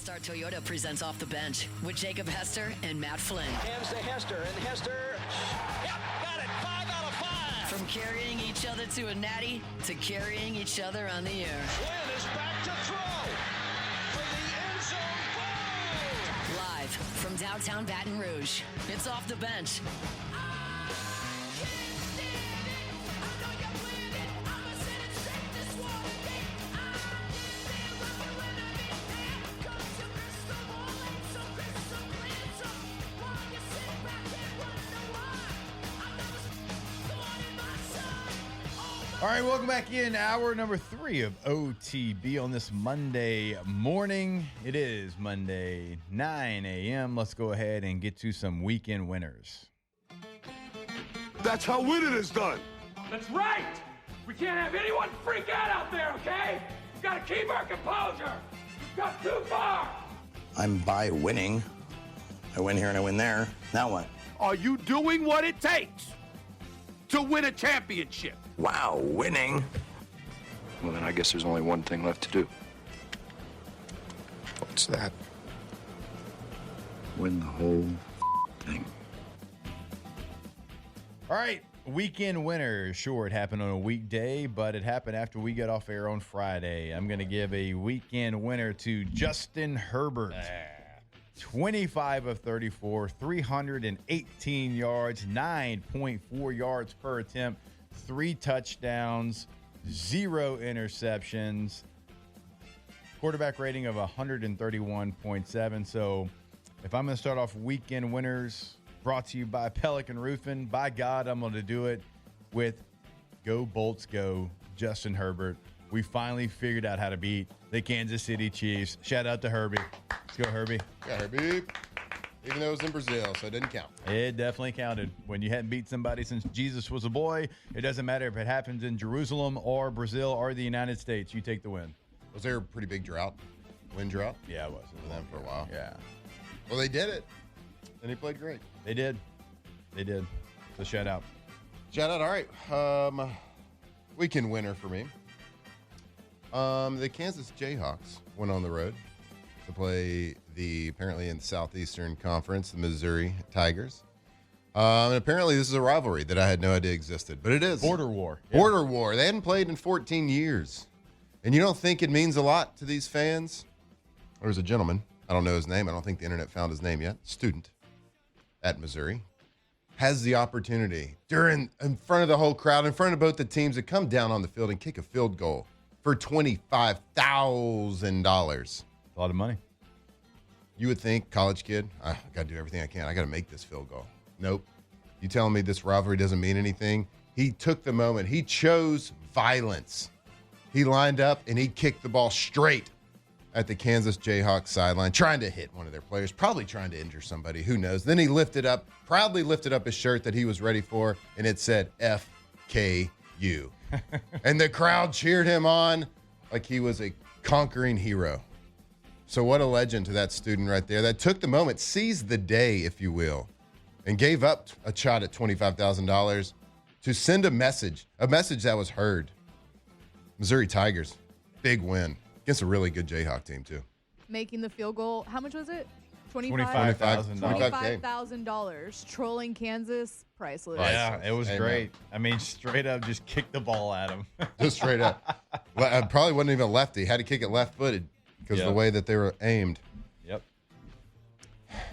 Star Toyota presents Off the Bench with Jacob Hester and Matt Flynn. Hands to Hester, and Hester, yep, got it, 5 out of 5. From carrying each other to a natty to carrying each other on the air. Flynn is back to throw for the end zone goal. Live from downtown Baton Rouge, it's Off the Bench. All right, welcome back in hour number 3 of OTB on this Monday morning. It is Monday, 9 a.m. Let's go ahead and get to some weekend winners. That's how winning is done. That's right. We can't have anyone freak out there, okay? We've got to keep our composure. We've got too far. I'm by winning. I win here and I win there. Now what? Are you doing what it takes to win a championship? Wow, winning. Well, then I guess there's only one thing left to do. What's that? Win the whole thing. All right, weekend winners. Sure, it happened on a weekday, but it happened after we got off air on Friday. I'm going to give a weekend winner to Justin Herbert. 25 of 34, 318 yards, 9.4 yards per attempt, 3 touchdowns, 0 interceptions, quarterback rating of 131.7. So if I'm going to start off weekend winners, brought to you by Pelican Roofing, by God, I'm going to do it with Go Bolts Go, Justin Herbert. We finally figured out how to beat the Kansas City Chiefs. Shout out to Herbie. Let's go, Herbie. Yeah, Herbie. Even though it was in Brazil, so it didn't count. It definitely counted. When you hadn't beat somebody since Jesus was a boy, it doesn't matter if it happens in Jerusalem or Brazil or the United States. You take the win. Was there a pretty big drought? Wind drought? Yeah, it was. For them for a while. Yeah. Well, they did it. And he played great. They did. They did. So shout out. Shout out. All right. Weekend winner for me. The Kansas Jayhawks went on the road to play apparently in the Southeastern Conference, the Missouri Tigers. And apparently this is a rivalry that I had no idea existed, but it is. Border war. Yeah. Border war. They hadn't played in 14 years. And you don't think it means a lot to these fans? There was a gentleman, I don't know his name, I don't think the internet found his name yet, student at Missouri, has the opportunity in front of the whole crowd, in front of both the teams, to come down on the field and kick a field goal for $25,000. A lot of money. You would think, college kid, I got to do everything I can. I got to make this field goal. Nope. You telling me this rivalry doesn't mean anything? He took the moment. He chose violence. He lined up and he kicked the ball straight at the Kansas Jayhawks sideline, trying to hit one of their players, probably trying to injure somebody. Who knows? Then he proudly lifted up his shirt that he was ready for, and it said FKU. And the crowd cheered him on like he was a conquering hero. So what a legend to that student right there that took the moment, seized the day, if you will, and gave up a shot at $25,000 to send a message that was heard. Missouri Tigers, big win against a really good Jayhawk team, too. Making the field goal, how much was it? $25,000. Trolling Kansas, priceless. Yeah, it was great. I mean, straight up just kick the ball at him. Just straight up. Well, probably wasn't even a lefty. Had to kick it left-footed because of the way that they were aimed. Yep.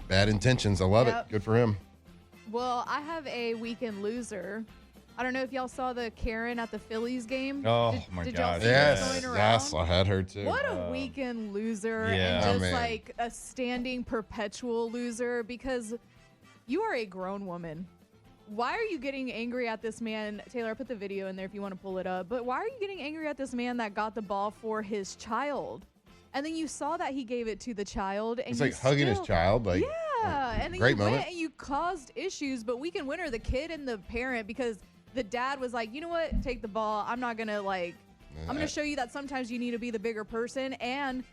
Bad intentions. I love it. Good for him. Well, I have a weekend loser. I don't know if y'all saw the Karen at the Phillies game. Oh, my did God. Y'all see that going around? Yes, I had her too. What a weekend loser. Yeah. And just like a standing perpetual loser, because you are a grown woman. Why are you getting angry at this man? Taylor, I put the video in there if you want to pull it up. But why are you getting angry at this man that got the ball for his child? And then you saw that he gave it to the child. And it's like hugging his child. Like, yeah. And then great you moment. went and you caused issues. But weekend winner, the kid and the parent, because the dad was like, you know what? Take the ball. I'm not going to I'm going to show you that sometimes you need to be the bigger person. And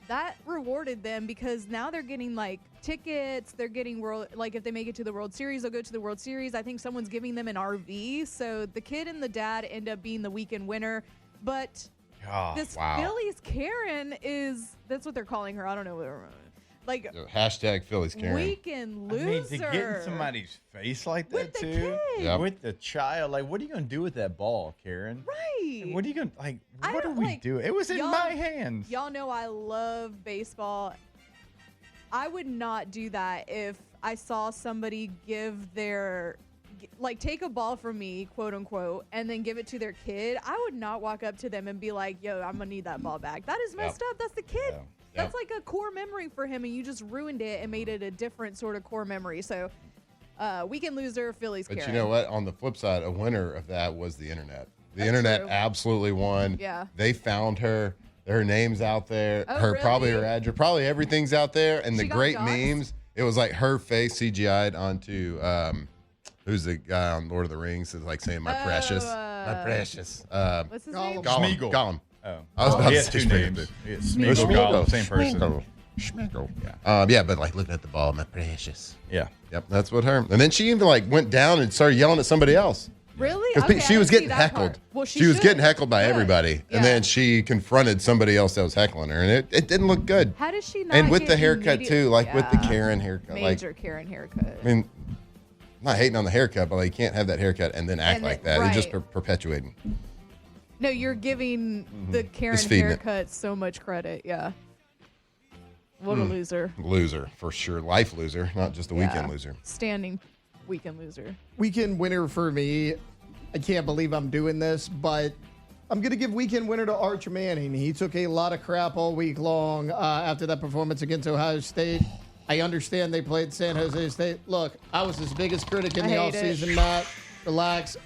that rewarded them because now they're getting tickets. They're getting if they make it to the World Series, they'll go to the World Series. I think someone's giving them an RV. So the kid and the dad end up being the weekend winner. But Oh, this wow. Phillies Karen that's what they're calling her. I don't know what. Like Hashtag Phillies Karen. weekend I loser. mean, to get in somebody's face like that With the too, kid. Yep. with the child, like, what are you gonna do with that ball, Karen? Right. What are you gonna like? I What are don't, we like, doing? It was in y'all- my hands. Y'all know I love baseball. I would not do that if I saw somebody take a ball from me, quote unquote, and then give it to their kid. I would not walk up to them and be like, yo, I'm gonna need that ball back. That is messed up. That's the kid. Yeah. That's like a core memory for him, and you just ruined it and made it a different sort of core memory. So, weekend loser, Phillies But Karen. you know what? On the flip side, a winner of that was the internet. The That's internet true. absolutely won. Yeah. They found her. Her name's out there. Oh, her probably really? her address. Probably everything's out there. And the She got great doxed? memes. It was like her face CGI'd onto who's the guy on Lord of the Rings is like saying my precious. My precious. What's his name? Gollum. Smeagol. Gollum. Oh, I was about he to has say two Smeagol. names. It's Smeagol. Smeagol, Gollum, same person. Schmeagol. Yeah. Yeah, but like looking at the ball, my precious. Yeah. Yep, that's what her. And then she even like went down and started yelling at somebody else. Really? Because Okay, I she was didn't see getting that part. heckled. Well, she was should. getting heckled by Good. everybody. Yeah. And then she confronted somebody else that was heckling her. And it didn't look good. How does she not? And with get the haircut immediate- too, like with the Yeah. Karen haircut. Major Like, Karen haircut. I mean, I'm not hating on the haircut, but like, you can't have that haircut and then act And like then- that. It's just right. perpetuating. No, you're giving the Karen Just feeding it. haircut so much credit. Yeah. What a loser. Loser, for sure. Life loser, not just a weekend Yeah. loser. Standing weekend loser. Weekend winner for me. I can't believe I'm doing this, but I'm going to give weekend winner to Arch Manning. He took a lot of crap all week long after that performance against Ohio State. I understand they played San Jose State. Look, I was his biggest critic in the I hate it. offseason, Matt. Relax.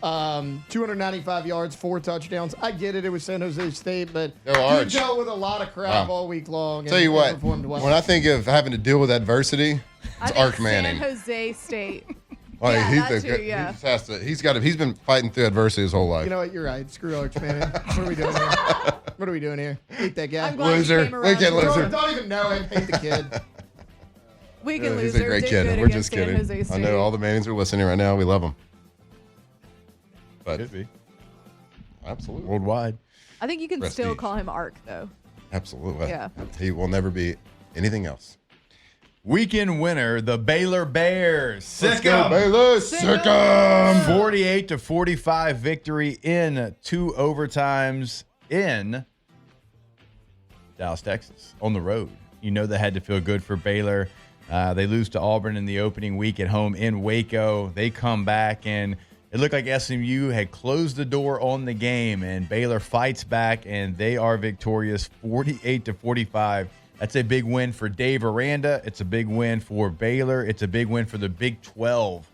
295 yards, 4 touchdowns. I get it. It was San Jose State, but Go he Arch. dealt with a lot of crap Wow. all week long. Tell you and what, performed well. when I think of having to deal with adversity, I it's think Arch Manning. San Jose State. Like, Yeah, that too, yeah. He just has to. He's been fighting through adversity his whole life. You know what? You're right. Screw Arch Manning. What are we doing here? What are we doing here? Hate that guy. I'm glad Loser. you came around. Weekend to it. loser. Don't even know him. Hate the kid. Weekend He's loser. a great did kid. good We're against just kidding. San Jose State. I know all the Mannings are listening right now. We love them. But Could be absolutely, worldwide. I think you can still Prestige. call him Ark though. absolutely. Yeah. He will never be anything else. Weekend winner, the Baylor Bears. Let's Sick go, 'em. Baylor. Sick 'em. 48-45 victory in 2 overtimes in Dallas, Texas, on the road. You know that had to feel good for Baylor. They lose to Auburn in the opening week at home in Waco. They come back, and it looked like SMU had closed the door on the game, and Baylor fights back, and they are victorious 48-45. That's a big win for Dave Aranda. It's a big win for Baylor. It's a big win for the Big 12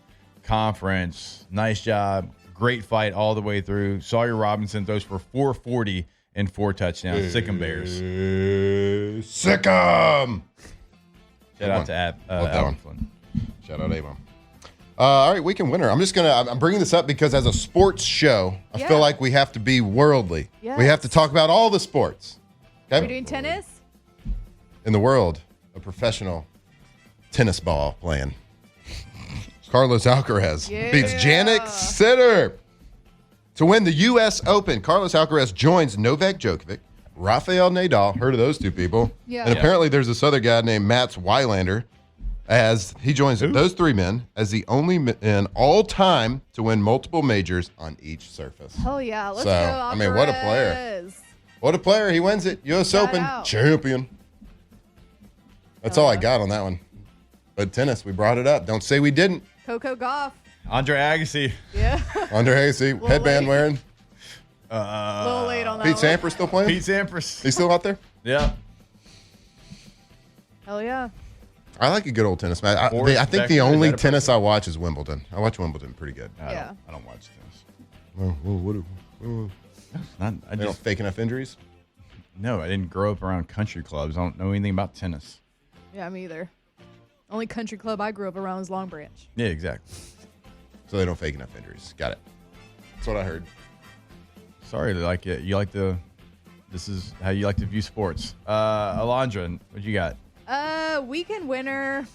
Conference. Nice job. Great fight all the way through. Sawyer Robinson throws for 440 and 4 touchdowns. Sick 'em Bears. Sick 'em. Shout out to Love that one. Flynn. Shout out Avon. All right, weekend winner. I'm bringing this up because as a sports show, I Yeah. feel like we have to be worldly. Yes. We have to talk about all the sports. We're Okay? doing tennis. In the world of professional tennis ball playing, Carlos Alcaraz beats Jannik Sinner to win the U.S. Open. Carlos Alcaraz joins Novak Djokovic, Rafael Nadal. Heard of those two people? Yeah. And Yeah. apparently there's this other guy named Mats Wilander as he joins those 3 men as the only in all time to win multiple majors on each surface. Hell yeah. Let's So, go. I mean, what a player. Alcaraz. What a player. He wins it. U.S. Shout Open out. champion. That's all I got on that one. But tennis, we brought it up. Don't say we didn't. Coco Goff. Andre Agassi. Yeah. Andre Agassi, headband late. wearing. A little late on that Pete one. Sampras still playing? Pete Sampras. He's still out there? Yeah. Hell yeah. I like a good old tennis match. I Forrest think Becker, the is only that a tennis I watch is Wimbledon. I watch Wimbledon pretty good. Yeah. I don't watch tennis. They don't fake enough injuries. No, I didn't grow up around country clubs. I don't know anything about tennis. Yeah, me either. Only country club I grew up around was Long Branch. Yeah, exactly. So they don't fake enough injuries. Got it. That's what I heard. Sorry, this is how you like to view sports. Alondra, what you got? Weekend winner.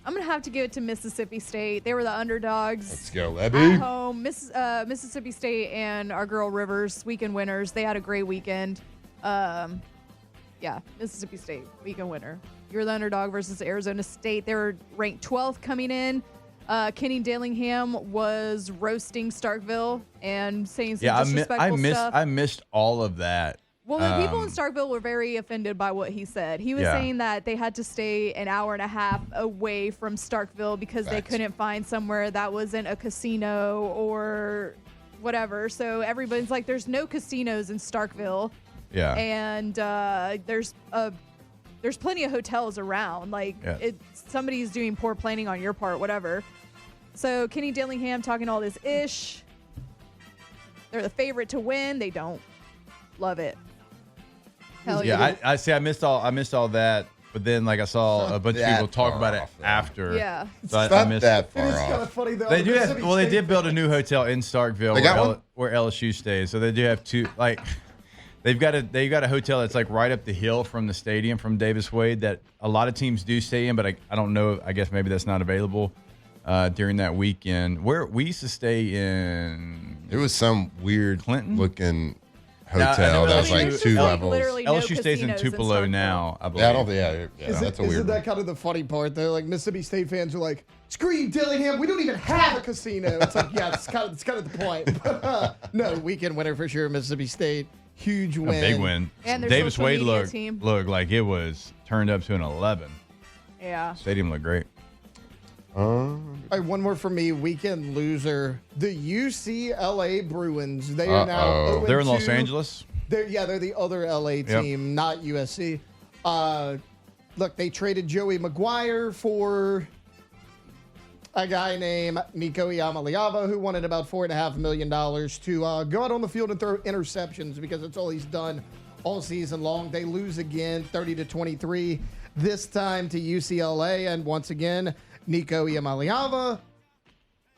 I'm gonna have to give it to Mississippi State. They were the underdogs. Let's go, At Lebby. home, Mississippi State and our girl Rivers, weekend winners. They had a great weekend. Yeah, Mississippi State, weekend winner. You're the underdog versus Arizona State. They were ranked 12th coming in. Kenny Dillingham was roasting Starkville and saying some disrespectful stuff. I missed all of that. Well, the people in Starkville were very offended by what he said. He was saying that they had to stay an hour and a half away from Starkville because they couldn't find somewhere that wasn't a casino or whatever. So everybody's like, there's no casinos in Starkville. Yeah. And there's plenty of hotels around. Like, somebody's doing poor planning on your part, whatever. So Kenny Dillingham talking all this ish. They're the favorite to win. They don't. Love it. Hell yeah. I see. I missed all that, but then I saw a bunch of people talk about it after. Yeah. So It's I not missed that It is far kind off. of funny, though. They do have. Mississippi Well, they State did build a new hotel in Starkville They got one? where LSU stays. So they do have two. They've got a hotel that's right up the hill from the stadium from Davis Wade that a lot of teams do stay in, but I don't know. I guess maybe that's not available during that weekend. Where we used to stay in. It was some weird Clinton? looking Yeah, hotel that was there's two just, levels. literally no LSU stays in casinos in Tupelo Starkville. now, I believe. Yeah, I don't. Yeah, that's a weird. Isn't that one. kind of the funny part, though? Like, Mississippi State fans are like, screw you, Dillingham. We don't even have a casino. It's like, yeah, it's kind of the point. But, no, weekend winner for sure, Mississippi State. Huge win. A big win. And their Davis social Wade media team. looked like it was turned up to an 11. Yeah. Stadium looked great. All right, one more for me. Weekend loser. The UCLA Bruins. They are now 0-2. They're in Los Angeles. They're the other LA team, not USC. Look, they traded Joey Maguire for a guy named Nico Iamaleava, who wanted about $4.5 million to go out on the field and throw interceptions because that's all he's done all season long. They lose again, 30-23, this time to UCLA. And once again, Nico Iamaleava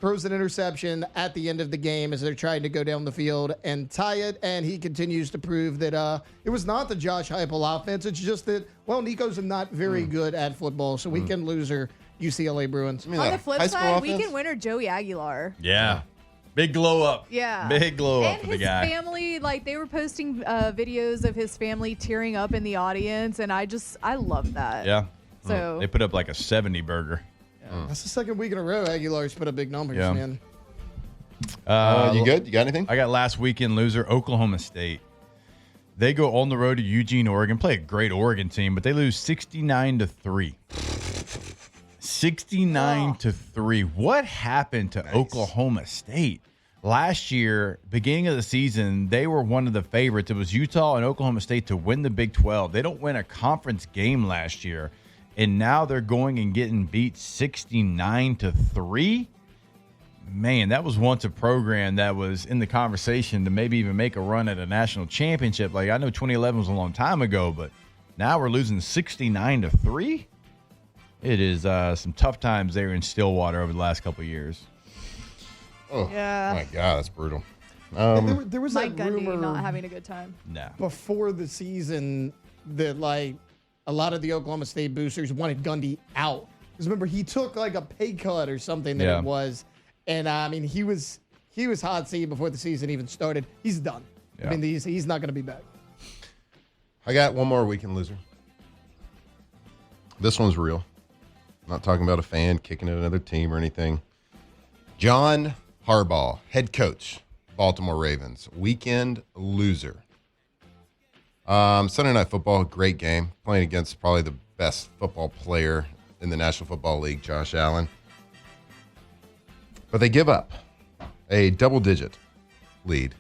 throws an interception at the end of the game as they're trying to go down the field and tie it. And he continues to prove that it was not the Josh Heupel offense. It's just that, well, Nico's not very good at football. So weekend loser, UCLA Bruins. On the flip side, weekend winner Joey Aguilar. Yeah. Big glow up. Yeah. Big glow up and for the guy. his family, they were posting videos of his family tearing up in the audience, and I love that. Yeah. So They put up a 70 burger. That's the second week in a row Aguilar's put up big numbers, Yeah. man. You good? You got anything? I got last weekend loser, Oklahoma State. They go on the road to Eugene, Oregon, play a great Oregon team, but they lose 69-3. 69-3. What happened to Oklahoma State? Last year, beginning of the season, they were one of the favorites. It was Utah and Oklahoma State to win the Big 12. They don't win a conference game last year, and now they're going and getting beat 69-3. Man, that was once a program that was in the conversation to maybe even make a run at a national championship. I know 2011 was a long time ago, but now we're losing 69-3. It is some tough times there in Stillwater over the last couple of years. Oh, Yeah. my God, that's brutal. There was Mike that Gundy rumor not having a good time. No. before the season that a lot of the Oklahoma State boosters wanted Gundy out. Because remember, he took a pay cut or something that it was. And I mean, he was hot seat before the season even started. He's done. Yeah. I mean, he's not going to be back. I got one more weekend loser. This one's real. I'm not talking about a fan kicking at another team or anything. John Harbaugh, head coach, Baltimore Ravens, weekend loser. Sunday Night Football, great game. Playing against probably the best football player in the National Football League, Josh Allen. But they give up a double-digit lead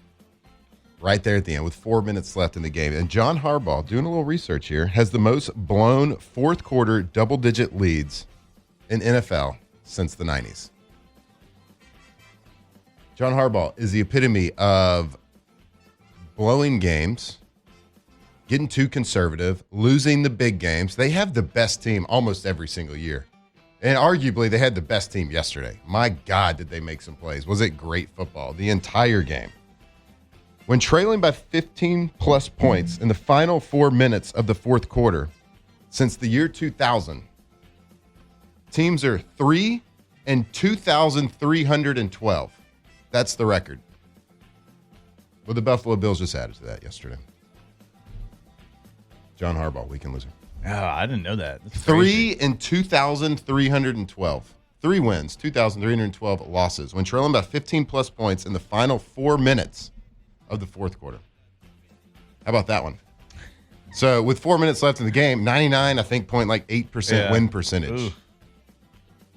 right there at the end with 4 minutes left in the game. And John Harbaugh, doing a little research here, has the most blown fourth-quarter double-digit leads in NFL since the 90s. John Harbaugh is the epitome of blowing games, getting too conservative, losing the big games. They have the best team almost every single year. And arguably, they had the best team yesterday. My God, did they make some plays. Was it great football the entire game? When trailing by 15-plus points in the final 4 minutes of the fourth quarter since the year 2000, teams are 3-2,312. That's the record. Well, the Buffalo Bills just added to that yesterday. John Harbaugh, weekend loser. Oh, I didn't know that. That's 3 crazy. in 2,312. 3 wins, 2,312 losses. When trailing by 15-plus points in the final 4 minutes of the fourth quarter. How about that one? So with 4 minutes left in the game, 99, I think, 8% win percentage. Ooh.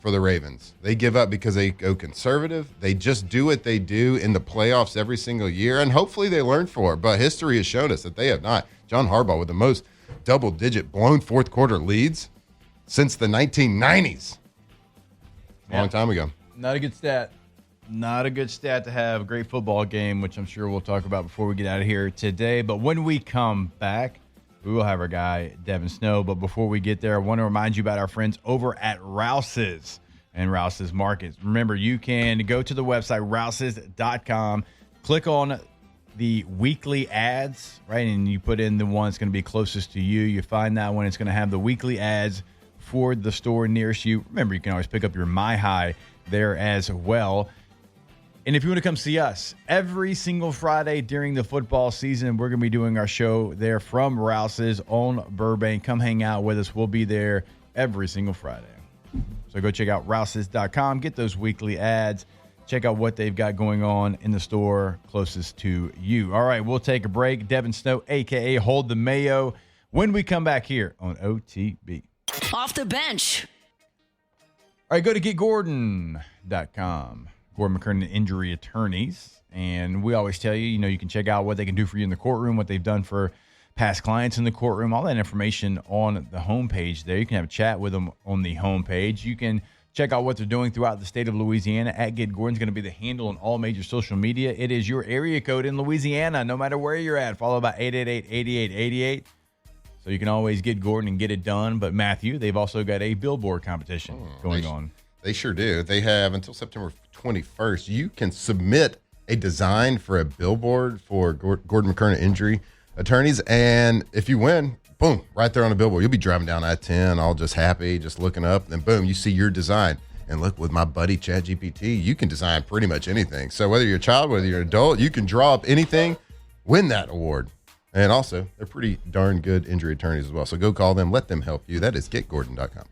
For the Ravens. They give up because they go conservative. They just do what they do in the playoffs every single year, and hopefully they learn for it. But history has shown us that they have not. John Harbaugh with the most double-digit blown fourth-quarter leads since the 1990s. Long time ago. Not a good stat. Not a good stat to have. A great football game, which I'm sure we'll talk about before we get out of here today. But when we come back, we will have our guy, Devin Snow. But before we get there, I want to remind you about our friends over at Rouse's and Rouse's Markets. Remember, you can go to the website, rouses.com, click on the weekly ads, right? And you put in the one that's going to be closest to you. You find that one. It's going to have the weekly ads for the store nearest you. Remember, you can always pick up your My High there as well. And if you want to come see us every single Friday during the football season, we're going to be doing our show there from Rouse's on Burbank. Come hang out with us. We'll be there every single Friday. So go check out rouses.com. Get those weekly ads. Check out what they've got going on in the store closest to you. All right, we'll take a break. Devin Snow, a.k.a. Hold the Mayo, when we come back here on OTB. Off the bench. All right, go to getgordon.com. Gordon McKernan Injury Attorneys. And we always tell you, you can check out what they can do for you in the courtroom, what they've done for past clients in the courtroom, all that information on the homepage there. You can have a chat with them on the homepage. You can check out what they're doing throughout the state of Louisiana. At Get Gordon's going to be the handle on all major social media. It is your area code in Louisiana, no matter where you're at. Follow by 888-8888. So you can always get Gordon and get it done. But, Matthew, they've also got a billboard competition going on. They sure do. They have until September 21st. You can submit a design for a billboard for Gordon McKernan Injury Attorneys. And if you win, boom, right there on the billboard. You'll be driving down I-10 all just happy, just looking up. And boom, you see your design. And look, with my buddy ChatGPT, you can design pretty much anything. So whether you're a child, whether you're an adult, you can draw up anything, win that award. And also, they're pretty darn good injury attorneys as well. So go call them. Let them help you. That is getgordon.com.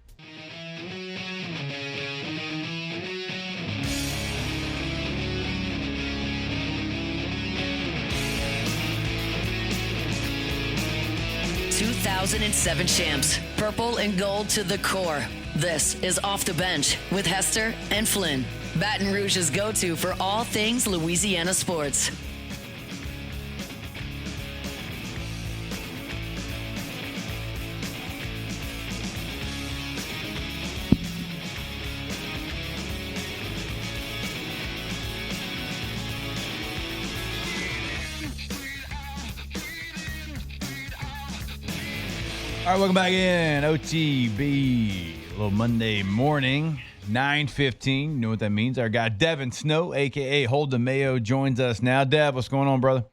...2007 champs. Purple and gold to the core. This is Off the Bench with Hester and Flynn. Baton Rouge's go-to for all things Louisiana sports. All right, welcome back in. OTB, a little Monday morning, 9:15. You know what that means. Our guy Devin Snow, a.k.a. Hold the Mayo, joins us now. Dev, what's going on, brother?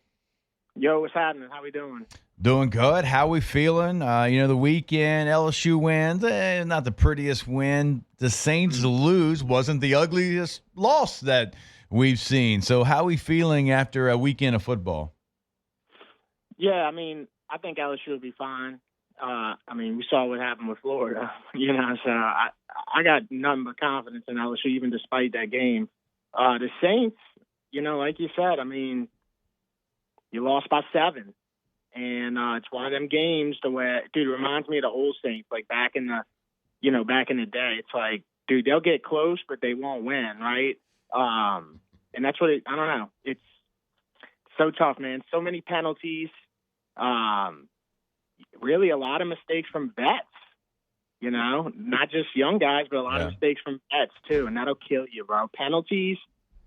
Yo, what's happening? How we doing? Doing good. How we feeling? The weekend, LSU wins. Not the prettiest win. The Saints lose wasn't the ugliest loss that we've seen. So how we feeling after a weekend of football? Yeah, I think LSU will be fine. We saw what happened with Florida, so I got nothing but confidence in LSU, even despite that game. The Saints, like you said, you lost by 7. And it's one of them games to where, dude, it reminds me of the old Saints, like back in the day. It's like, dude, they'll get close, but they won't win, right? And that's what I don't know. It's so tough, man. So many penalties. Really a lot of mistakes from vets, not just young guys, but a lot of mistakes from vets too. And that'll kill you, bro. Penalties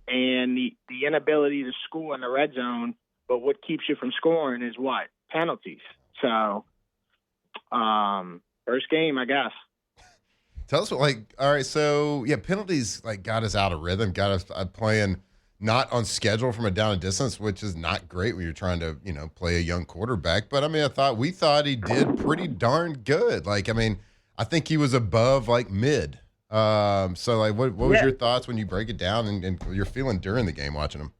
and the inability to score in the red zone. But what keeps you from scoring is what? Penalties. So, first game, I guess. Tell us all right, so penalties got us out of rhythm, got us playing not on schedule from a down and distance, which is not great when you're trying to, play a young quarterback. But we thought he did pretty darn good. I think he was above mid. What was your thoughts when you break it down and you're feeling during the game watching him?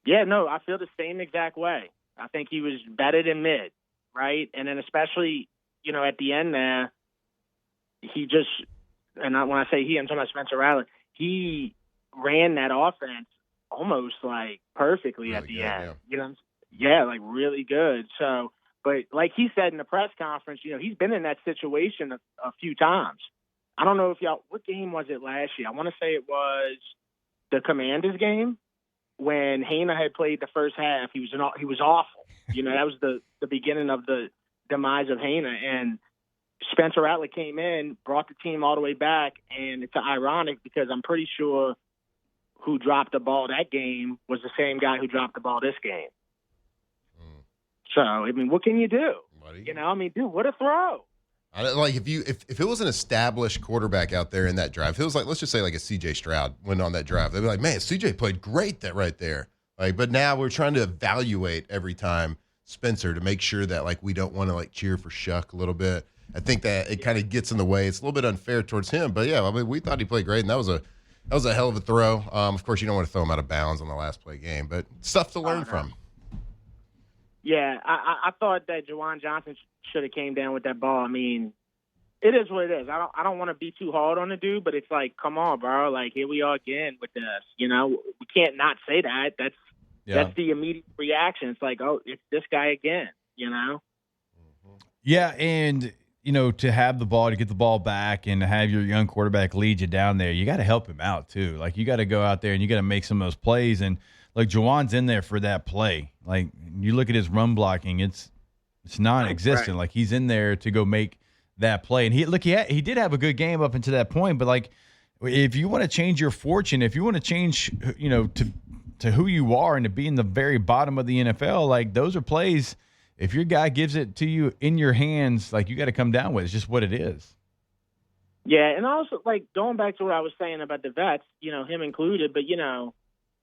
Yeah, no, I feel the same exact way. I think he was better than mid, right? And then especially, at the end there, he just, when I say he, I'm talking about Spencer Rattler, he ran that offense almost like perfectly Really at the good, end. yeah. Yeah, like really good. So, but like he said in the press conference, he's been in that situation a few times. I don't know if what game was it last year? I want to say it was the Commanders game when Haina had played the first half. He was awful. That was the beginning of the demise of Haina, and Spencer Rattler came in, brought the team all the way back, and it's ironic because I'm pretty sure who dropped the ball that game was the same guy who dropped the ball this game. So, I mean, what can you do? Dude, what a throw. Like if it was an established quarterback out there in that drive, if it was like, let's just say like a CJ Stroud went on that drive, they'd be like, man, CJ played great that right there. Like, but now we're trying to evaluate every time Spencer to make sure that like we don't want to like cheer for Shuck a little bit. I think that it kind of gets in the way. It's a little bit unfair towards him, but yeah, I mean, we thought he played great, and that was a hell of a throw. Of course, you don't want to throw him out of bounds on the last play game, but stuff to learn from. Yeah, I thought that Juwan Johnson should have came down with that ball. I mean, it is what it is. I don't want to be too hard on the dude, but it's like, come on, bro. Like, here we are again with this. We can't not say that. That's the immediate reaction. It's like, oh, it's this guy again. Yeah, and to have the ball, to get the ball back, and to have your young quarterback lead you down there, you got to help him out too. Like, you got to go out there and you got to make some of those plays. And like Juwan's in there for that play. Like, you look at his run blocking, it's non-existent. Right. Like, he's in there to go make that play. And he did have a good game up until that point. But like, if you want to change your fortune, if you want to change, to who you are and to be in the very bottom of the NFL, like, those are plays. If your guy gives it to you in your hands, like, you got to come down with it. It's just what it is. Yeah, and also, like, going back to what I was saying about the vets, him included, but,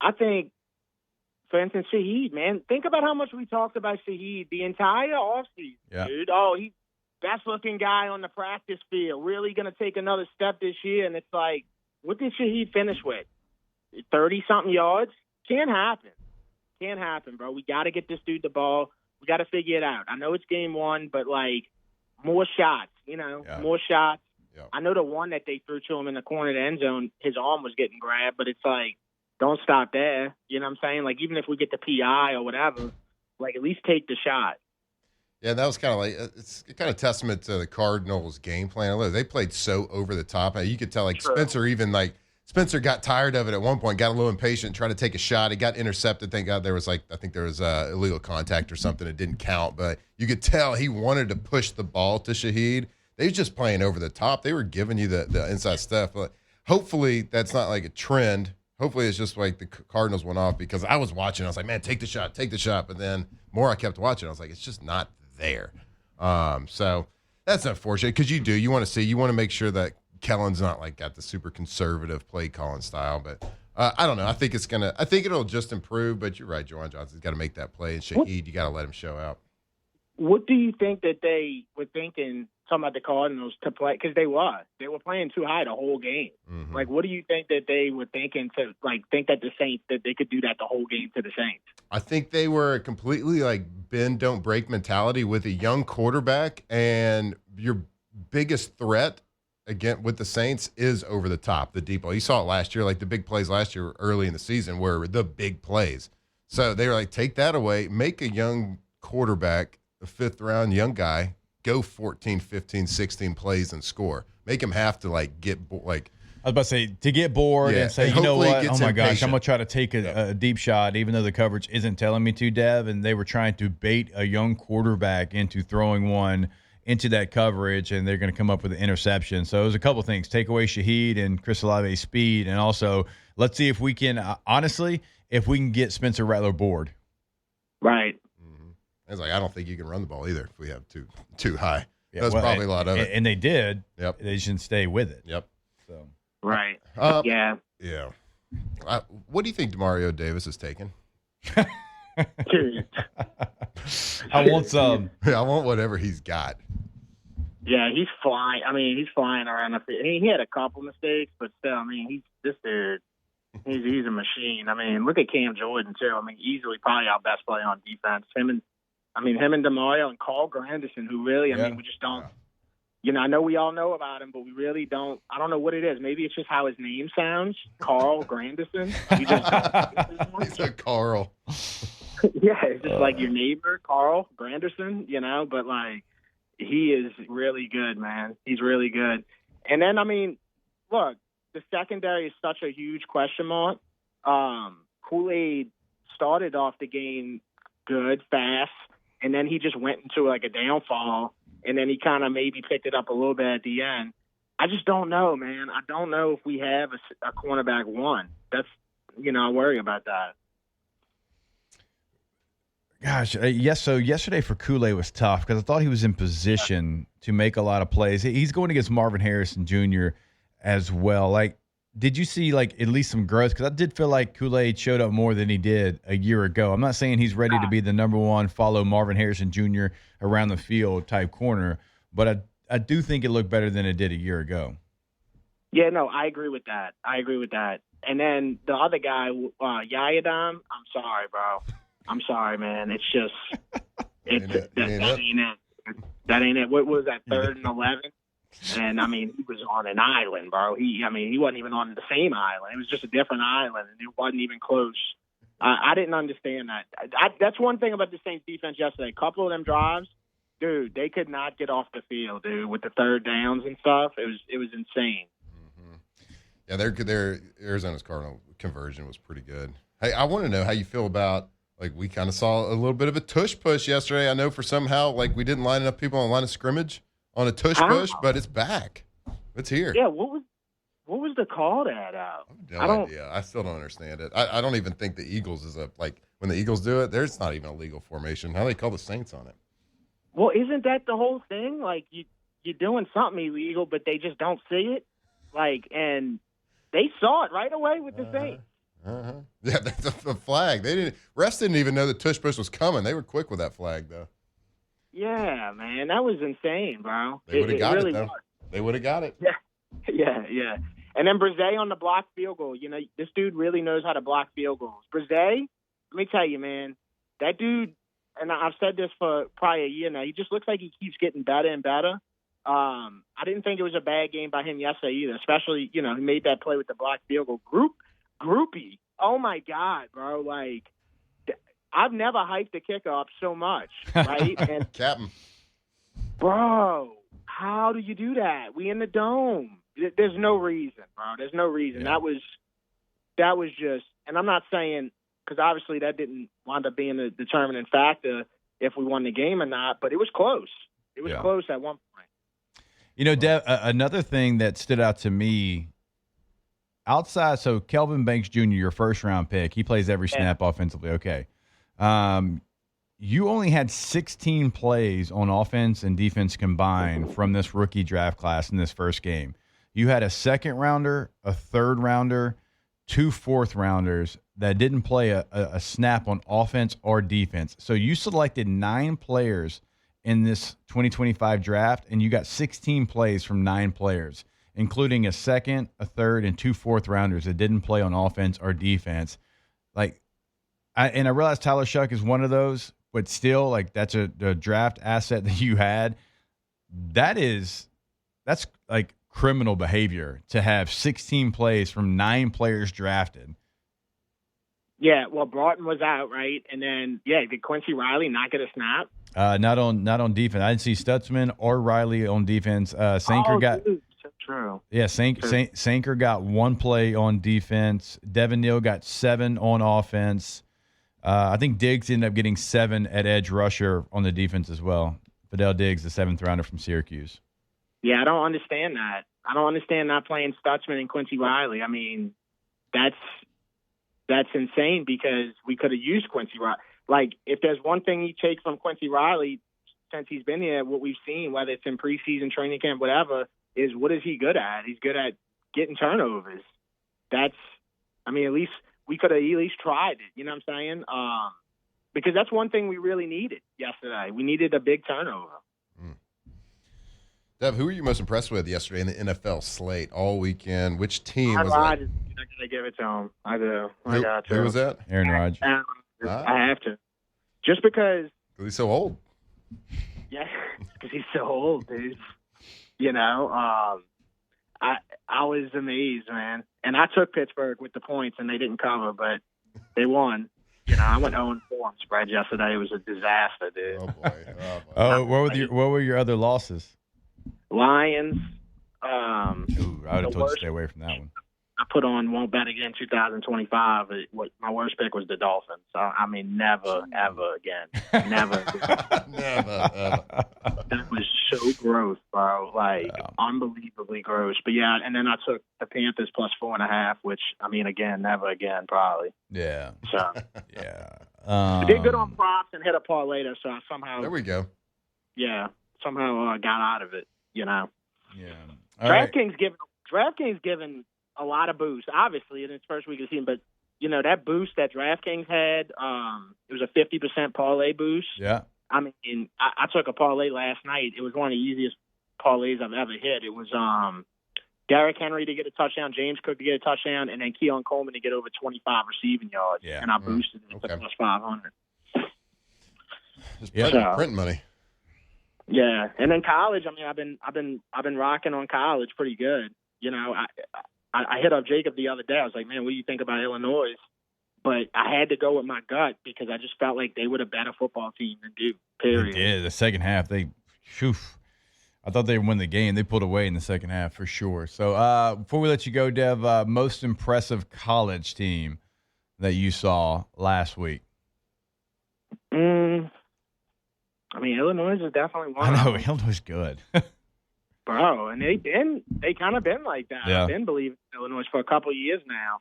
I think, for instance, Shaheed, man, think about how much we talked about Shaheed the entire offseason, dude. Oh, he's best-looking guy on the practice field, really going to take another step this year, and it's like, what did Shaheed finish with? 30-something yards? Can't happen, bro. We got to get this dude the ball. We got to figure it out. I know it's game one, but, like, more shots, more shots. Yeah. I know the one that they threw to him in the corner of the end zone, his arm was getting grabbed, but it's like, don't stop there. You know what I'm saying? Like, even if we get the PI or whatever, like, at least take the shot. Yeah, that was kind of like, it's kind of testament to the Cardinals' game plan. They played so over the top. You could tell, like, Spencer got tired of it at one point, got a little impatient, tried to take a shot. He got intercepted. Thank God there was illegal contact or something. It didn't count, but you could tell he wanted to push the ball to Shaheed. They were just playing over the top. They were giving you the inside stuff. But hopefully that's not like a trend. Hopefully it's just like the Cardinals went off, because I was watching. I was like, man, take the shot. But then the more I kept watching, I was like, it's just not there. So that's unfortunate, because you want to make sure that Kellen's not like got the super conservative play calling style, but I don't know. I think it'll just improve, but you're right. Juwan Johnson's got to make that play, and Shaheed, you got to let him show out. What do you think that they were thinking, talking about the Cardinals, to play? Because they were playing too high the whole game. Mm-hmm. Like, what do you think that they were thinking to, like, think that the Saints, that they could do that the whole game to the Saints? I think they were completely like bend, don't break mentality with a young quarterback, and your biggest threat again with the Saints is over the top, the deep ball. You saw it last year, like the big plays last year early in the season were the big plays. So they were like, take that away, make a young quarterback, a fifth-round young guy, go 14, 15, 16 plays and score. Make him have to, like, get like. I was about to say, to get bored and say, you know what, oh my gosh, I'm going to try to take a deep shot, even though the coverage isn't telling me to, Dev. And they were trying to bait a young quarterback into throwing one into that coverage, and they're going to come up with an interception. So it was a couple things. Take away Shaheed and Chris Olave's speed, and also let's see if we can, honestly, if we can get Spencer Rattler bored. Right. Mm-hmm. It's like, I don't think you can run the ball either if we have too high. Yeah, that's probably a lot of it. And they did. Yep. They shouldn't stay with it. Yep. So. Right. Yeah. Yeah. What do you think DeMario Davis is taking? I want some. I want whatever he's got. Yeah, he's flying. I mean, he's flying around the field. He had a couple mistakes, but still, I mean, this dude. He's a machine. I mean, look at Cam Jordan too. I mean, easily probably our best player on defense. Him and I mean, him and DeMario and Carl Granderson, who really, I mean, we just don't. You know, I know we all know about him, but we really don't. I don't know what it is. Maybe it's just how his name sounds, Carl Granderson. We just He's a Carl. Yeah, it's just like your neighbor, Carl Granderson. You know, but like he is really good, man. He's really good. And then, I mean, look, the secondary is such a huge question mark. Kool-Aid started off the game good, fast, and then he just went into like a downfall. And then he kind of maybe picked it up a little bit at the end. I just don't know, man. I don't know if we have a cornerback one. That's, you know, I worry about that. Gosh, yes. So yesterday for Kool-Aid was tough because I thought he was in position to make a lot of plays. He's going against Marvin Harrison Jr. as well. Like, did you see like at least some growth? Because I did feel like Kool-Aid showed up more than he did a year ago. I'm not saying he's ready to be the number one follow Marvin Harrison Jr. around the field type corner, but I do think it looked better than it did a year ago. Yeah, no, I agree with that. And then the other guy, Yayadam, I'm sorry, bro. I'm sorry, man. It's just that ain't it. That ain't it. What was that, 3rd and 11? And, I mean, he was on an island, bro. He wasn't even on the same island. It was just a different island, and it wasn't even close. I didn't understand that. That's one thing about the Saints defense yesterday. A couple of them drives, dude, they could not get off the field, dude, with the third downs and stuff. It was insane. Mm-hmm. Yeah, their Arizona's Cardinal conversion was pretty good. Hey, I want to know how you feel about, like, we kind of saw a little bit of a tush push yesterday. I know for somehow, like, we didn't line enough people on the line of scrimmage on a tush push, but it's back. It's here. Yeah, what was the call to that out? I don't idea. I still don't understand it. I don't even think the Eagles is when the Eagles do it, there's not even a legal formation. How do they call the Saints on it? Well, isn't that the whole thing? Like, you're doing something illegal, but they just don't see it. Like, and they saw it right away with the Saints. Yeah, that's the flag. Refs didn't even know the tush push was coming. They were quick with that flag, though. Yeah, man, that was insane, bro. They would have got really it, though. Was. They would have got it. Yeah. And then Brzee on the blocked field goal. You know, this dude really knows how to block field goals. Brzee, let me tell you, man, that dude, and I've said this for probably a year now, he just looks like he keeps getting better and better. I didn't think it was a bad game by him yesterday either, especially, you know, he made that play with the blocked field goal. Groupie. Oh, my God, bro. Like, I've never hyped the kicker up so much, right? And Captain. Bro, how do you do that? We in the dome. There's no reason, bro. There's no reason. Yeah. That was just, and I'm not saying, because obviously that didn't wind up being a determining factor if we won the game or not, but it was close. It was close at one point. You know, Dev, another thing that stood out to me outside, so Kelvin Banks Jr., your first-round pick, he plays every snap offensively. Okay. You only had 16 plays on offense and defense combined from this rookie draft class in this first game. You had a second-rounder, a third-rounder, 2 fourth-rounders that didn't play a snap on offense or defense. So you selected 9 players in this 2025 draft, and you got 16 plays from 9 players, including a second, a third, and 2 fourth-rounders that didn't play on offense or defense. Like, I realize Tyler Shuck is one of those, but still, like, that's a draft asset that you had. That's like criminal behavior to have 16 plays from 9 players drafted. Yeah, well, Broughton was out, right? And then, did Quincy Riley not get a snap? Not on defense. I didn't see Stutzman or Riley on defense. Sanker got. Dude, so true. Yeah, Sanker got 1 play on defense. Devin Neal got 7 on offense. I think Diggs ended up getting 7 at edge rusher on the defense as well. Fidel Diggs, the 7th rounder from Syracuse. Yeah, I don't understand that. I don't understand not playing Stutzman and Quincy Riley. I mean, that's insane because we could have used Quincy Riley. Like, if there's one thing you take from Quincy Riley since he's been here, what we've seen, whether it's in preseason, training camp, whatever, is what is he good at? He's good at getting turnovers. At least we could have at least tried it. You know what I'm saying? Because that's one thing we really needed yesterday. We needed a big turnover. Dev, who were you most impressed with yesterday in the NFL slate all weekend? Which team was that? I'm going to give it to him. I do. I got to. Who was that? Aaron Rodgers. I have to. Just because He's so old. Yeah, because he's so old, dude. You know, I was amazed, man. And I took Pittsburgh with the points, and they didn't cover, but they won. You know, I went 0-4 on spread yesterday. It was a disaster, dude. Oh boy. What were your other losses? Lions. I would have told you to stay away from that one. I put on won't bet again 2025. My worst pick was the Dolphins. So, I mean, never, ever again. Never. Never, ever. That was so gross, bro. Like, unbelievably gross. But, yeah, and then I took the Panthers plus 4.5, which, I mean, again, never again, probably. Yeah. So, yeah. I did good on props and hit a parlay later, so I somehow. There we go. Yeah, somehow got out of it, you know. Yeah. DraftKings given a lot of boost, obviously, in its first week of the season. But, you know, that boost that DraftKings had, it was a 50% parlay boost. Yeah. I mean, I took a parlay last night. It was one of the easiest parlays I've ever hit. It was Derrick Henry to get a touchdown, James Cook to get a touchdown, and then Keon Coleman to get over 25 receiving yards. Yeah. And I boosted it to plus 500. Just print money. Yeah, and then college. I mean, I've been rocking on college pretty good. You know, I hit up Jacob the other day. I was like, man, what do you think about Illinois? But I had to go with my gut because I just felt like they were a better football team than Duke. Period. Yeah, the second half I thought they would win the game. They pulled away in the second half for sure. So before we let you go, Dev, most impressive college team that you saw last week? I mean, Illinois is definitely one. I know, Illinois is good. Bro, and they kind of been like that. Yeah. I've been believing in Illinois for a couple of years now.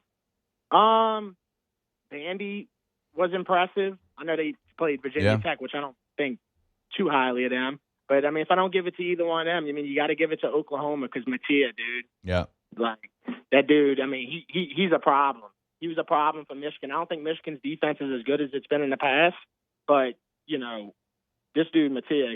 Vandy was impressive. I know they played Virginia Tech, which I don't think too highly of them. But, I mean, if I don't give it to either one of them, I mean, you got to give it to Oklahoma because Mattia, dude. Yeah. Like, that dude, I mean, he's a problem. He was a problem for Michigan. I don't think Michigan's defense is as good as it's been in the past. But, you know, this dude, Mattia,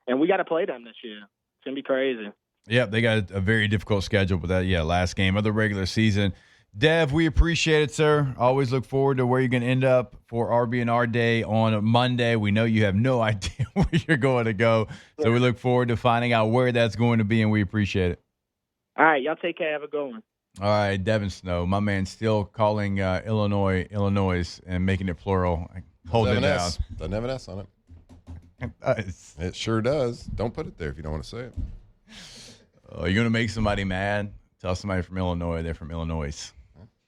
and we got to play them this year. It's going to be crazy. Yeah, they got a very difficult schedule, but last game of the regular season. Dev, we appreciate it, sir. Always look forward to where you're going to end up for RB&R Day on Monday. We know you have no idea where you're going to go, so we look forward to finding out where that's going to be, and we appreciate it. All right, y'all take care. Have a good one. All right, Devin Snow, my man, still calling Illinois, and making it plural. Holding it down. Doesn't have an S on it. It sure does. Don't put it there if you don't want to say it. Oh, you're going to make somebody mad? Tell somebody from Illinois they're from Illinois.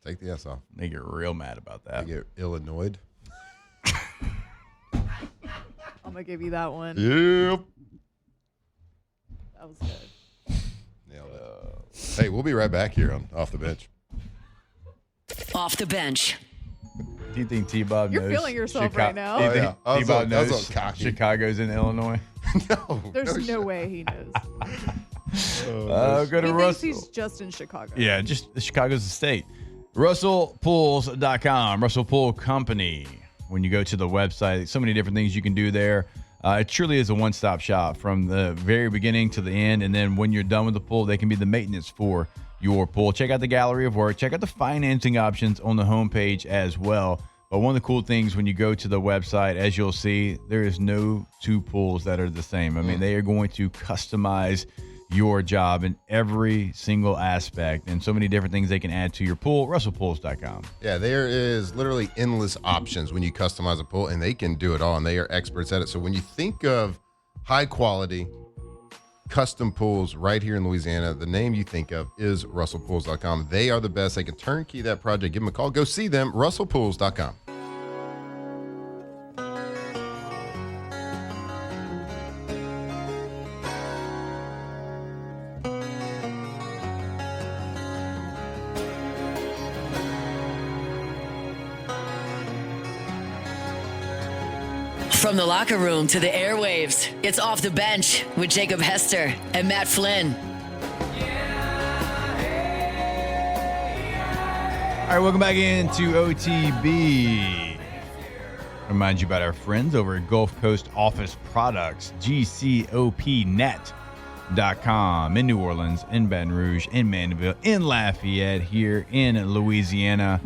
Take the S off. They get real mad about that. They get Illinois. I'm going to give you that one. Yep. That was good. Nailed it. Hey, we'll be right back here on Off the Bench. Off the bench. Do you think T-Bob knows? You're feeling yourself right now. Do you think T-Bob that was knows a cocky. Chicago's in Illinois? No. There's no way he knows. Go to He Russell. thinks he's just in Chicago. Yeah, just Chicago's the state. RussellPools.com, Russell Pool Company. When you go to the website, so many different things you can do there. It truly is a one-stop shop from the very beginning to the end. And then when you're done with the pool, they can be the maintenance for your pool. Check out the gallery of work. Check out the financing options on the homepage as well. But one of the cool things when you go to the website, as you'll see, there is no two pools that are the same. I mean, they are going to customize your job in every single aspect, and so many different things they can add to your pool. RussellPools.com. Yeah, there is literally endless options when you customize a pool, and they can do it all, and they are experts at it. So when you think of high quality custom pools right here in Louisiana, the name you think of is RussellPools.com. They are the best. They can turnkey that project. Give them a call. Go see them. RussellPools.com. From the locker room to the airwaves, it's Off the Bench with Jacob Hester and Matt Flynn. All right, welcome back into OTB. Remind you about our friends over at Gulf Coast Office Products, GCOPnet.com, in New Orleans, in Baton Rouge, in Mandeville, in Lafayette, here in Louisiana.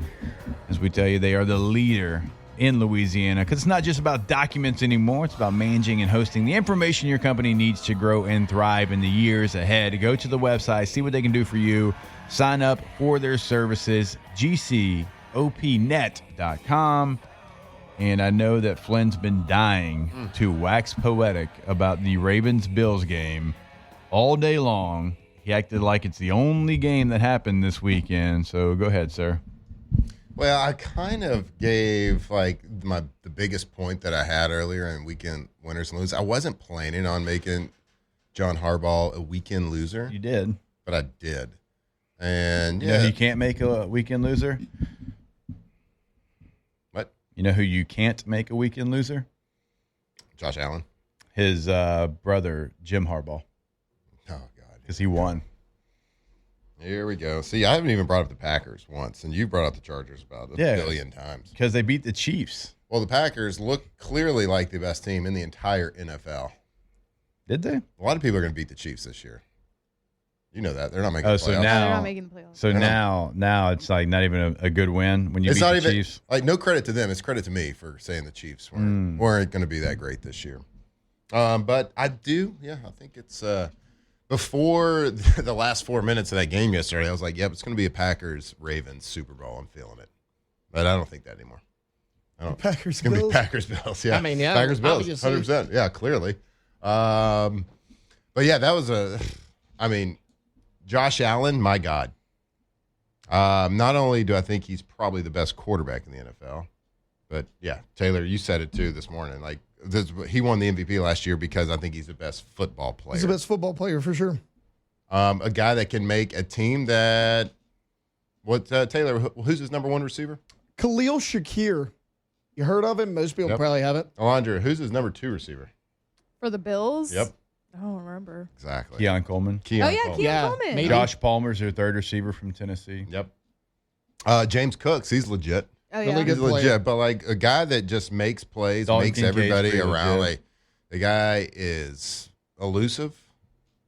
As we tell you, they are the leader in Louisiana, because it's not just about documents anymore. It's about managing and hosting the information your company needs to grow and thrive in the years ahead. Go to the website, see what they can do for you. Sign up for their services, gcopnet.com. And I know that Flynn's been dying to wax poetic about the Ravens-Bills game all day long. He acted like it's the only game that happened this weekend. So go ahead, sir. Well, I kind of gave the biggest point that I had earlier in weekend winners and losers. I wasn't planning on making John Harbaugh a weekend loser. You did. But I did. And you know who you can't make a weekend loser? What? You know who you can't make a weekend loser? Josh Allen. His brother, Jim Harbaugh. Oh, God. Because he won. Here we go. See, I haven't even brought up the Packers once, and you brought up the Chargers about a billion times. Because they beat the Chiefs. Well, the Packers look clearly like the best team in the entire NFL. Did they? A lot of people are going to beat the Chiefs this year. You know that. They're not making the playoffs. So now, they're not making the playoffs. So now it's like not even a good win when you beat the Chiefs. Like, no credit to them. It's credit to me for saying the Chiefs weren't going to be that great this year. But I think it's before the last 4 minutes of that game yesterday, I was like, yep, it's going to be a Packers-Ravens Super Bowl. I'm feeling it. But I don't think that anymore. Packers-Bills? It's going to be Packers-Bills, yeah. I mean, yeah. Packers-Bills, obviously. 100%. Yeah, clearly. But, yeah, that was Josh Allen, my God. Not only do I think he's probably the best quarterback in the NFL, but, yeah, Taylor, you said it, too, this morning. Like, he won the MVP last year because I think he's the best football player. He's the best football player for sure. A guy that can make a team that Taylor, who's his number one receiver? Khalil Shakir. You heard of him? Most people probably haven't. Alondra, who's his number two receiver? For the Bills? Yep. I don't remember. Exactly. Keon Coleman. Keon Coleman. Maybe. Josh Palmer's their third receiver from Tennessee. Yep. James Cooks, he's legit. Oh, yeah. Really good He's player. legit, but like a guy that just makes plays, Dalton makes Kincaid's everybody pretty around. legit. Like, the guy is elusive,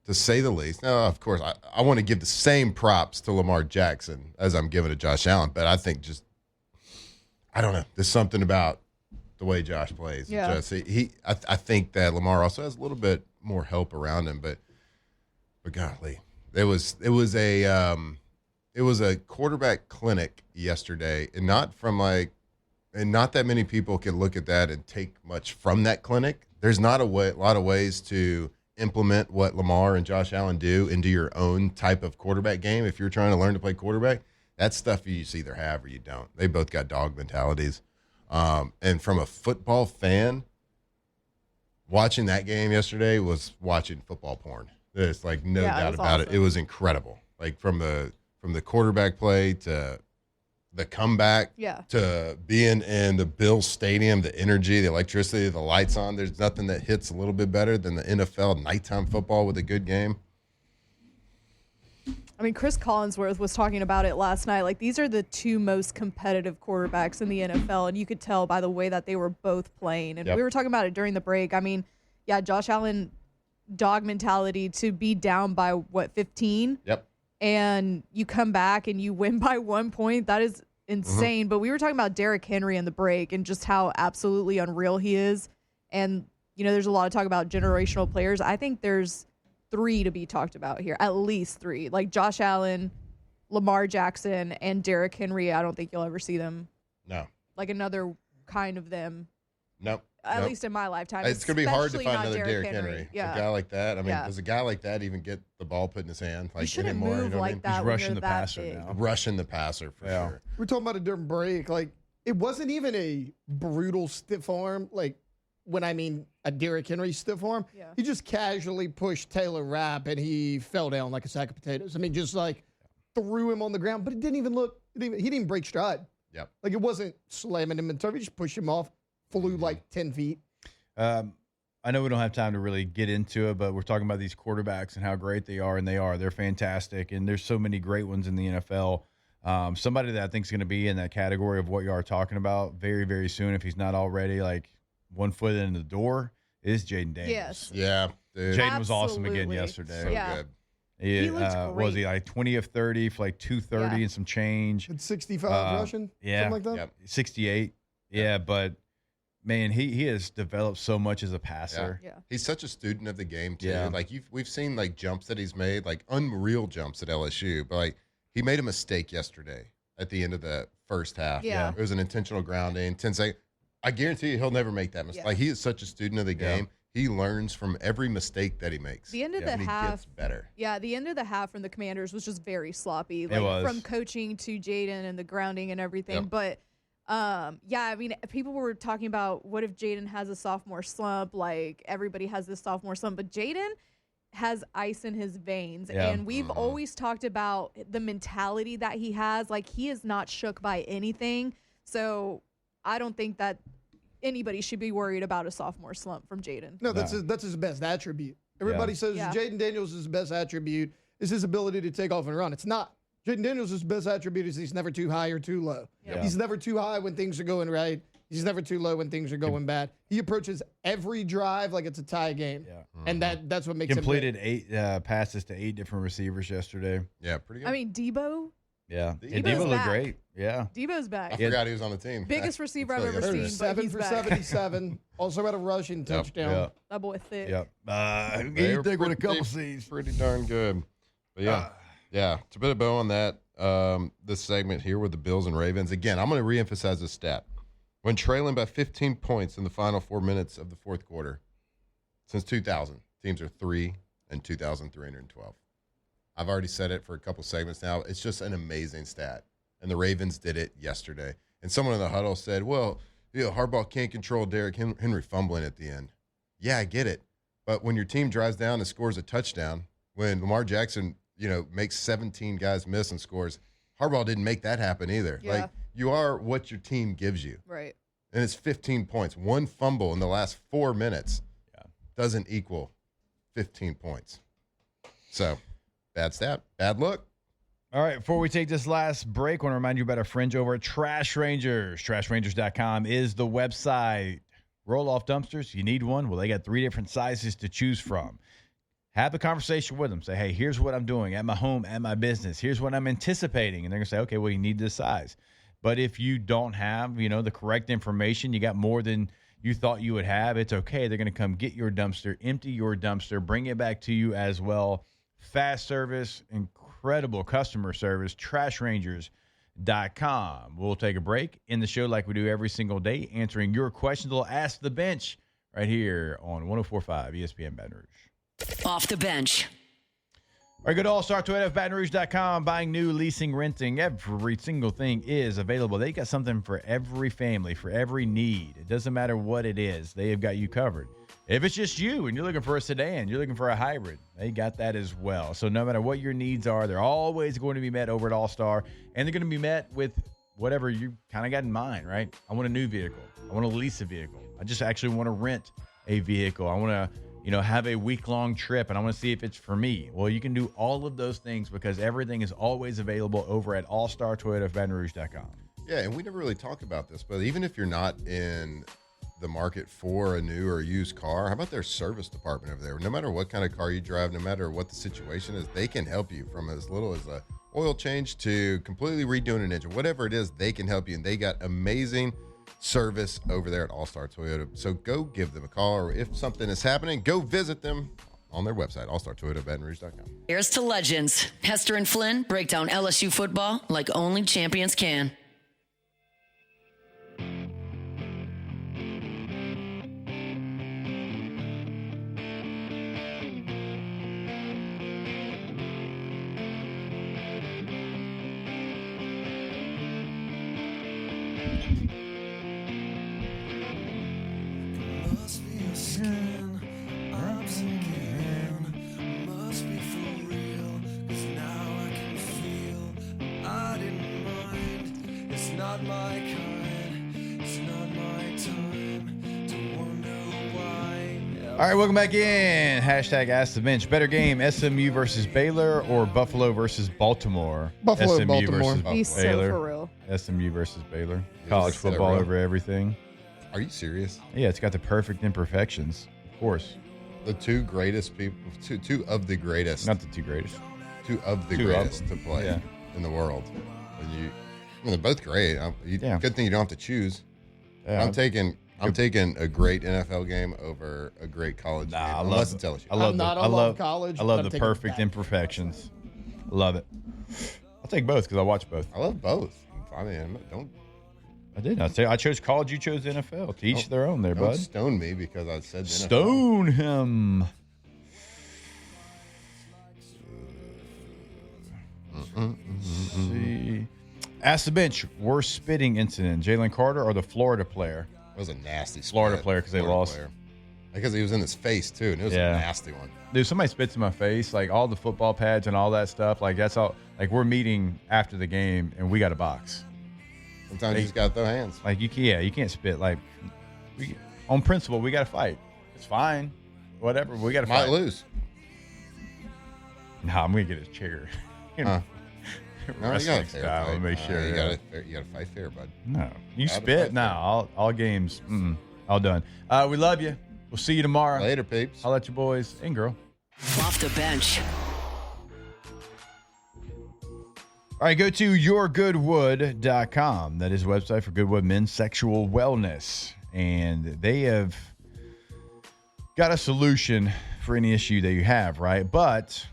to say the least. Now, of course, I want to give the same props to Lamar Jackson as I'm giving to Josh Allen, but I think I don't know. There's something about the way Josh plays. Yeah. I think that Lamar also has a little bit more help around him, but golly, it was a quarterback clinic yesterday, and not that many people can look at that and take much from that clinic. There's not a lot of ways to implement what Lamar and Josh Allen do into your own type of quarterback game. If you're trying to learn to play quarterback, that's stuff you just either have or you don't. They both got dog mentalities. And from a football fan, watching that game yesterday was watching football porn. There's like no doubt about it. It was incredible. Like from the quarterback play to the comeback to being in the Bills stadium, the energy, the electricity, the lights on. There's nothing that hits a little bit better than the NFL nighttime football with a good game. I mean, Chris Collinsworth was talking about it last night. Like, these are the two most competitive quarterbacks in the NFL, and you could tell by the way that they were both playing. And we were talking about it during the break. I mean, yeah, Josh Allen, dog mentality to be down by, 15? Yep. And you come back and you win by 1 point. That is insane. Mm-hmm. But we were talking about Derrick Henry in the break and just how absolutely unreal he is. And, you know, there's a lot of talk about generational players. I think there's 3 to be talked about here, at least 3. Like Josh Allen, Lamar Jackson, and Derrick Henry. I don't think you'll ever see them. No. Like another kind of them. Nope. At least in my lifetime. It's going to be hard to Especially find not another Derrick Henry. Yeah. A guy like that. I mean, does a guy like that even get the ball put in his hand You shouldn't anymore? move You know what I like mean? that. He's when rushing you're the that passer big. now. Rushing the passer for sure. We're talking about it during break. Like, it wasn't even a brutal stiff arm. Like, when I mean a Derrick Henry stiff arm, he just casually pushed Taylor Rapp and he fell down like a sack of potatoes. I mean, just like threw him on the ground, but it didn't even look. He didn't break stride. Yep. Like, it wasn't slamming him in turf. He just pushed him off, flew like 10 feet. I know we don't have time to really get into it, but we're talking about these quarterbacks and how great they are, and they're fantastic, and there's so many great ones in the NFL. Somebody that I think is going to be in that category of what you are talking about very, very soon, if he's not already like 1 foot in the door, is Jaden Daniels. Yes. Yeah. Dude. Jaden was awesome again Absolutely. yesterday. So Yeah. good. He looked Was great. he like 20 of 30 for like 230 and some change? Had 65 rushing, Yeah. something like that. Yep. 68. Yeah, but man, he has developed so much as a passer. Yeah. He's such a student of the game too. Yeah. Like we've seen like jumps that he's made, like unreal jumps at LSU. But like he made a mistake yesterday at the end of the first half. Yeah. It was an intentional grounding. 10 seconds. I guarantee you he'll never make that mistake. Yeah. Like he is such a student of the game. He learns from every mistake that he makes. The end of the and half he gets better. Yeah, the end of the half from the Commanders was just very sloppy. Like was. from coaching to Jaden and the grounding and everything. Yep. But yeah, I mean, people were talking about what if Jaden has a sophomore slump? Like everybody has this sophomore slump, but Jaden has ice in his veins. Yeah. And we've always talked about the mentality that he has. Like he is not shook by anything. So I don't think that anybody should be worried about a sophomore slump from Jaden. No, that's his best attribute. Everybody says Jaden Daniels' best attribute is his ability to take off and run. It's not. Jaden Daniels' best attribute is he's never too high or too low. Yeah. He's never too high when things are going right. He's never too low when things are going bad. He approaches every drive like it's a tie game. Yeah. And that's what makes Completed him 8 passes to 8 different receivers yesterday. Yeah, pretty good. I mean, Debo. Yeah. Debo's And Debo looked back. great. Yeah. Debo's back. I forgot he was on the team. Biggest receiver I've That's ever really seen. good. But 7 he's for back. 77. Also had a rushing touchdown. Yeah. That boy thick. Yep. They were with a couple pretty- C's. Pretty darn good. But yeah, to put a bow on that, this segment here with the Bills and Ravens. Again, I'm going to reemphasize this stat. When trailing by 15 points in the final 4 minutes of the fourth quarter, since 2000, teams are 3,312. I've already said it for a couple segments now. It's just an amazing stat. And the Ravens did it yesterday. And someone in the huddle said, well, Harbaugh can't control Derrick Henry fumbling at the end. Yeah, I get it. But when your team drives down and scores a touchdown, when Lamar Jackson, makes 17 guys miss and scores, Harbaugh didn't make that happen either. Yeah. Like, you are what your team gives you. Right. And it's 15 points. One fumble in the last 4 minutes doesn't equal 15 points. So, bad stat, bad look. All right, before we take this last break, I want to remind you about our friends over at Trash Rangers. TrashRangers.com is the website. Roll-off dumpsters, you need one? Well, they got 3 different sizes to choose from. Have a conversation with them. Say, hey, here's what I'm doing at my home, at my business. Here's what I'm anticipating. And they're going to say, okay, well, you need this size. But if you don't have, the correct information, you got more than you thought you would have, it's okay. They're going to come get your dumpster, empty your dumpster, bring it back to you as well. Fast service, incredible customer service, TrashRangers.com. We'll take a break in the show like we do every single day, answering your questions. We'll ask the bench right here on 104.5 ESPN Baton Rouge. Off the bench. All right, go to allstartoyotaofbatonrouge.com. Buying new, leasing, renting, every single thing is available. They got something for every family, for every need. It doesn't matter what it is. They have got you covered. If it's just you and you're looking for a sedan, you're looking for a hybrid, they got that as well. So no matter what your needs are, they're always going to be met over at All-Star, and they're going to be met with whatever you kind of got in mind, right? I want a new vehicle. I want to lease a vehicle. I just actually want to rent a vehicle. I want to have a week-long trip, and I want to see if it's for me. Well, you can do all of those things because everything is always available over at allstartoyotaofbatonrouge.com. Yeah, and we never really talk about this, but even if you're not in the market for a new or used car, how about their service department over there? No matter what kind of car you drive, no matter what the situation is, they can help you from as little as a oil change to completely redoing an engine. Whatever it is, they can help you, and they got amazing service over there at All-Star Toyota. So go give them a call, or if something is happening, go visit them on their website, allstartoyotabatonrouge.com. Here's to legends. Hester and Flynn break down LSU football like only champions can. All right, welcome back in. Hashtag Ask the Bench. Better game, SMU versus Baylor or Buffalo versus Baltimore? Buffalo, SMU Baltimore. versus He's so Baylor. for real. SMU versus Baylor. College so football real. over everything. Are you serious? Yeah, it's got the perfect imperfections, of course. The two greatest people, two of the greatest, Not the two greatest. two of the two of greatest them. to play Yeah. in the world. And they're both great. Yeah. Good thing you don't have to choose. I'm taking a great NFL game over a great college game, unless it's LSU. I love college. I love the perfect imperfections. I love it. I'll take both because I watch both. I love both. I mean, I did not say I chose college. You chose NFL. To each their own, there, don't bud. Stone me because I said NFL. Stone him. See. Ask the bench. Worst spitting incident: Jalen Carter or the Florida player? It was a nasty Florida spit. player because they lost. Player. Because he was in his face too, and it was a nasty one. Dude, somebody spits in my face, like all the football pads and all that stuff. Like that's all. Like we're meeting after the game, and we got a box. Sometimes you just gotta throw hands. Like you can't spit. Like on principle, we got to fight. It's fine, whatever. We got to fight. Might lose. Nah, I'm gonna get his chair. No, you got a fair style. fight. Make sure you got to fight fair, bud. No, you spit. Nah, all games. All done. We love you. We'll see you tomorrow. Later, peeps. I'll let you boys and girl. Off the bench. All right, go to yourgoodwood.com. That is a website for Goodwood Men's Sexual Wellness. And they have got a solution for any issue that you have, right? But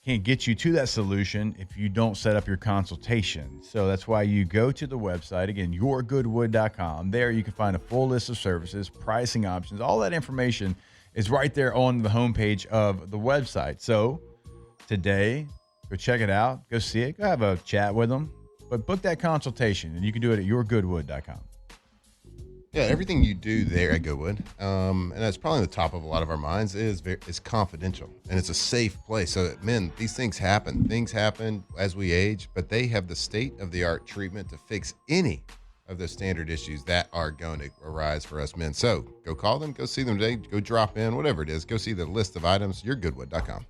can't get you to that solution if you don't set up your consultation. So that's why you go to the website, again, yourgoodwood.com. There you can find a full list of services, pricing options. All that information is right there on the homepage of the website. So today, go check it out. Go see it. Go have a chat with them. But book that consultation, and you can do it at yourgoodwood.com. Yeah, everything you do there at Goodwood, and that's probably on the top of a lot of our minds, is confidential, and it's a safe place. So, men, these things happen. Things happen as we age, but they have the state-of-the-art treatment to fix any of the standard issues that are going to arise for us men. So, go call them, go see them today, go drop in, whatever it is. Go see the list of items, yourgoodwood.com.